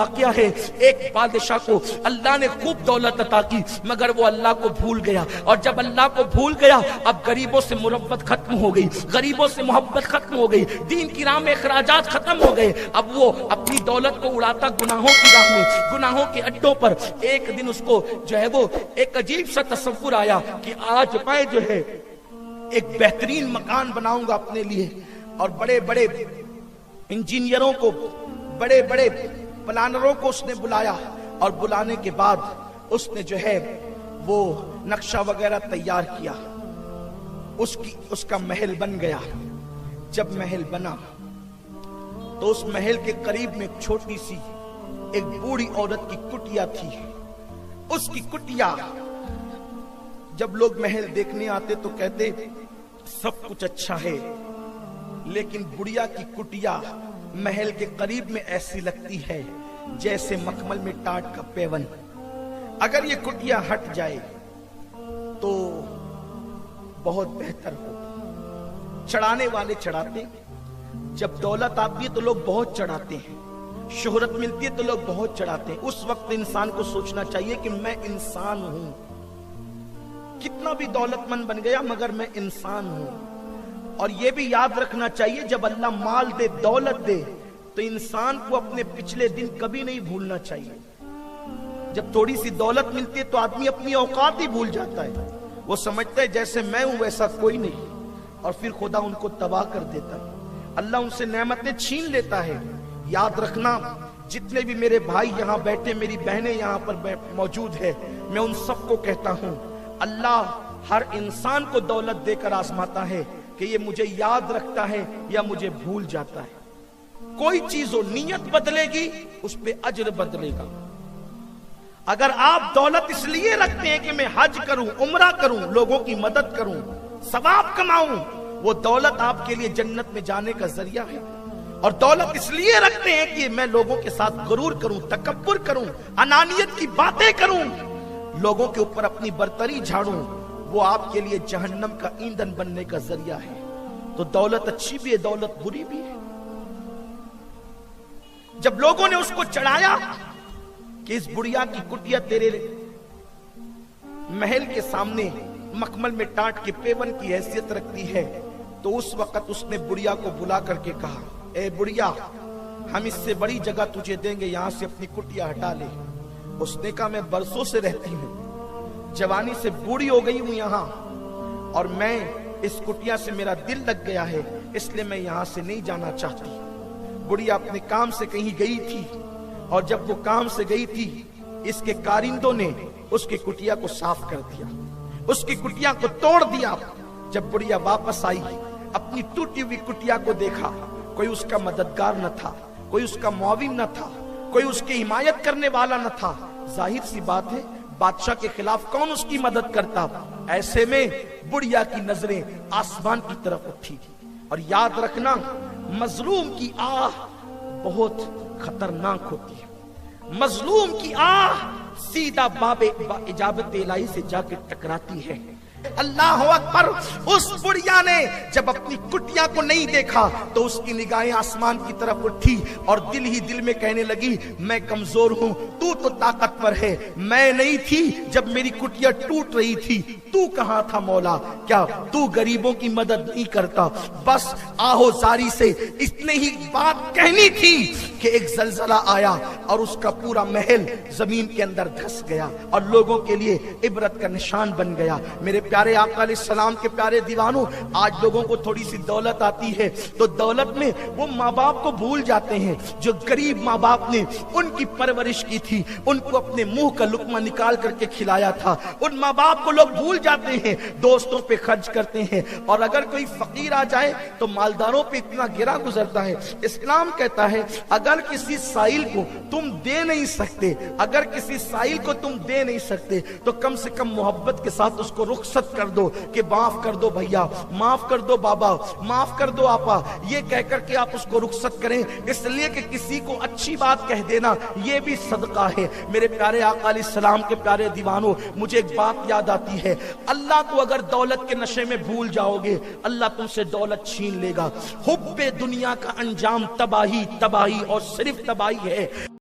واقعہ ہے، ایک بادشاہ کو اللہ نے خوب دولت عطا کی مگر وہ اللہ کو بھول گیا، اور جب اللہ کو بھول گیا اب غریبوں سے مربت ختم ہو گئی، غریبوں سے محبت ختم ہو گئی، دین کی راہ میں اخراجات ختم ہو گئے، اب وہ اپنی دولت کو اڑاتا گناہوں کی راہ میں، گناہوں کے اڈوں پر۔ ایک دن اس کو جو ہے وہ ایک عجیب سا تصور آیا کہ آج میں جو ہے ایک بہترین مکان بناؤں گا اپنے لیے، اور بڑے بڑے انجینئروں کو، بڑے بڑے پلانروں کو اس نے بلایا، اور بلانے کے بعد اس نے جو ہے وہ نقشہ وغیرہ تیار کیا، اس کا محل بن گیا۔ جب محل بنا تو اس محل کے قریب میں ایک چھوٹی سی ایک بوڑھی عورت کی کٹیا تھی۔ اس کی کٹیا، جب لوگ محل دیکھنے آتے تو کہتے سب کچھ اچھا ہے، لیکن بڑھیا کی کٹیا محل کے قریب میں ایسی لگتی ہے جیسے مخمل میں ٹاٹ کا پیون۔ اگر یہ کٹیا ہٹ جائے تو بہت بہتر ہو۔ چڑھانے والے چڑھاتے، جب دولت آتی ہے تو لوگ بہت چڑھاتے ہیں، شہرت ملتی ہے تو لوگ بہت چڑھاتے ہیں۔ اس وقت انسان کو سوچنا چاہیے کہ میں انسان ہوں، کتنا بھی دولت مند بن گیا مگر میں انسان ہوں۔ اور یہ بھی یاد رکھنا چاہیے جب اللہ مال دے، دولت دے، تو انسان کو اپنے پچھلے دن کبھی نہیں بھولنا چاہیے۔ جب تھوڑی سی دولت ملتی ہے تو آدمی اپنی اوقات ہی بھول جاتا ہے، وہ سمجھتا ہے جیسے میں ہوں ویسا کوئی نہیں، اور پھر خدا ان کو تباہ کر دیتا ہے، اللہ ان سے نعمتیں چھین لیتا ہے۔ یاد رکھنا، جتنے بھی میرے بھائی یہاں بیٹھے، میری بہنیں یہاں پر موجود ہے، میں ان سب کو کہتا ہوں اللہ ہر انسان کو دولت دے کر آزماتا ہے کہ یہ مجھے یاد رکھتا ہے یا مجھے بھول جاتا ہے۔ کوئی چیز ہو، نیت بدلے گی اس پہ اجر بدلے گا۔ اگر آپ دولت اس لیے رکھتے ہیں کہ میں حج کروں، عمرہ کروں، لوگوں کی مدد کروں، ثواب کماؤں، وہ دولت آپ کے لیے جنت میں جانے کا ذریعہ ہے۔ اور دولت اس لیے رکھتے ہیں کہ میں لوگوں کے ساتھ غرور کروں، تکبر کروں، انانیت کی باتیں کروں، لوگوں کے اوپر اپنی برتری جھاڑوں، وہ آپ کے لیے جہنم کا ایندھن بننے کا ذریعہ ہے۔ تو دولت اچھی بھی ہے، دولت بری بھی ہے۔ جب لوگوں نے اس کو چڑھایا کہ اس بڑھیا کی کٹیا تیرے محل کے سامنے مخمل میں ٹاٹ کے پیون کی حیثیت رکھتی ہے، تو اس وقت اس نے بڑھیا کو بلا کر کے کہا اے بڑھیا، ہم اس سے بڑی جگہ تجھے دیں گے، یہاں سے اپنی کٹیا ہٹا لے۔ اس نے کہا میں برسوں سے رہتی ہوں، جوانی سے بوڑھی ہو گئی ہوں یہاں، اور میں اس کٹیا سے میرا دل لگ گیا ہے، اس لیے میں یہاں سے نہیں جانا چاہتی۔ بڑھیا اپنے کام سے کہیں گئی تھی، اور جب وہ کام سے گئی تھی اس کے کارندوں نے اس کی کٹیا کو صاف کر دیا، اس کی کٹیا کو توڑ دیا۔ جب بڑھیا واپس آئی، اپنی ٹوٹی ہوئی کٹیا کو دیکھا، کوئی اس کا مددگار نہ تھا، کوئی اس کا معاون نہ تھا، کوئی اس کی حمایت کرنے والا نہ تھا۔ ظاہر سی بات ہے بادشاہ کے خلاف کون اس کی مدد کرتا؟ ایسے میں بڑھیا کی نظریں آسمان کی طرف اٹھی۔ اور یاد رکھنا، مظلوم کی آہ بہت خطرناک ہوتی ہے، مظلوم کی آہ سیدھا باب اجابت الہی سے جا کے ٹکراتی ہے۔ اللہ اکبر! اس بڑھیا نے جب اپنی کٹیا کو نہیں دیکھا تو اس کی نگاہیں آسمان کی طرف اٹھی، اور دل ہی دل میں کہنے لگی میں کمزور ہوں، تو طاقتور ہے، میں نہیں تھی جب میری کٹیا ٹوٹ رہی تھی، تو کہاں تھا مولا؟ کیا تو غریبوں کی مدد نہیں کرتا؟ بس آہو زاری سے اتنے ہی بات کہنی تھی کہ ایک زلزلہ آیا اور اس کا پورا محل زمین کے اندر دھس گیا، اور لوگوں کے لیے عبرت کا نشان بن گیا۔ میرے پیارے آقا علیہ السلام کے پیارے دیوانوں، آج لوگوں کو تھوڑی سی دولت آتی ہے تو دولت میں وہ ماں باپ کو بھول جاتے ہیں جو غریب ماں باپ نے ان کی پرورش کی تھی، ان کو اپنے منہ کا لقمہ نکال کر کے کھلایا تھا، ان ماں باپ کو لوگ بھول جاتے ہیں، دوستوں پہ خرچ کرتے ہیں، اور اگر کوئی فقیر آ جائے تو مالداروں پہ اتنا گرا گزرتا ہے۔ اسلام کہتا ہے اگر کسی سائل کو تم دے نہیں سکتے، اگر کسی سائل کو تم دے نہیں سکتے تو کم سے کم محبت کے ساتھ اس کو رخصت کر دو کہ معاف کر دو بھیا، معاف کر دو بابا، معاف کر دو آپا، یہ کہہ کر کے آپ اس کو رخصت کریں، اس لیے کہ کسی کو اچھی بات کہہ دینا یہ بھی صدقہ ہے۔ میرے پیارے آقا علیہ السلام کے پیارے دیوانوں، مجھے ایک بات یاد آتی ہے، اللہ کو اگر دولت کے نشے میں بھول جاؤ گے اللہ تم سے دولت چھین لے گا۔ حب دنیا کا انجام تباہی، تباہی اور صرف تباہی ہے۔